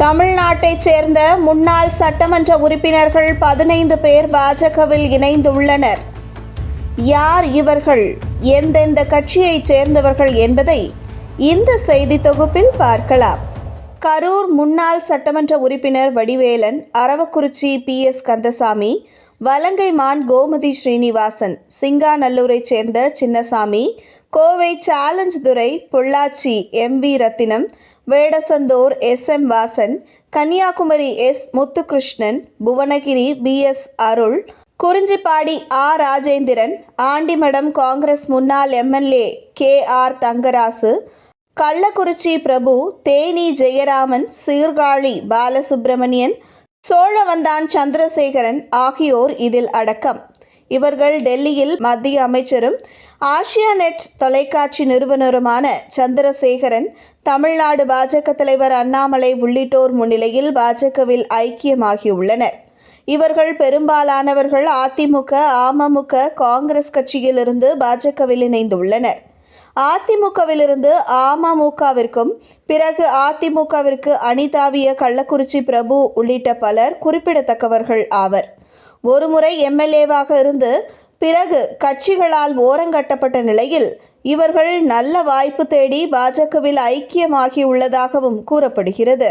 தமிழ்நாட்டைச் சேர்ந்த முன்னாள் சட்டமன்ற உறுப்பினர்கள் 15 பேர் பாஜகவில் இணைந்துள்ளனர். யார் இவர்கள், எந்தெந்த கட்சியைச் சேர்ந்தவர்கள் என்பதை இந்த செய்தி தொகுப்பில் பார்க்கலாம். கரூர் முன்னாள் சட்டமன்ற உறுப்பினர் வடிவேலன், அரவக்குறிச்சி PS கந்தசாமி, வலங்கைமான் கோமதி ஸ்ரீனிவாசன், சிங்காநல்லூரைச் சேர்ந்த Chinnasamy, Kovai challenge Durai, Pollachi MV Rathinam, Vedasandur SM Vasan, Kanniyakumari S Muthukrishnan, Bhuvanagiri BS Arul, Kurinjipadi Rajendran, Andimadam Congress முன்னாள் MLA KR தங்கராசு, கள்ளக்குறிச்சி பிரபு, தேனி ஜெயராமன், சீர்காழி பாலசுப்பிரமணியன், சோழவந்தான் சந்திரசேகரன் ஆகியோர் இதில் அடக்கம். இவர்கள் டெல்லியில் மத்திய அமைச்சரும் ஆசியாநெட் தொலைக்காட்சி நிறுவனருமான சந்திரசேகரன், தமிழ்நாடு பாஜக தலைவர் அண்ணாமலை உள்ளிட்டோர் முன்னிலையில் பாஜகவில் ஐக்கியமாகியுள்ளனர். இவர்கள் பெரும்பாலானவர்கள் அதிமுக, அமமுக, காங்கிரஸ் கட்சியிலிருந்து பாஜகவில் இணைந்துள்ளனர். அதிமுகவிலிருந்து அமமுகவிற்கும் பிறகு அதிமுகவிற்கு அணிதாவிய கள்ளக்குறிச்சி பிரபு உள்ளிட்ட பலர் குறிப்பிடத்தக்கவர்கள் ஆவர். ஒருமுறை MLAவாக இருந்து பிறகு கட்சிகளால் ஓரங்கட்டப்பட்ட நிலையில் இவர்கள் நல்ல வாய்ப்பு தேடி பாஜகவில் ஐக்கியமாகியுள்ளதாகவும் கூறப்படுகிறது.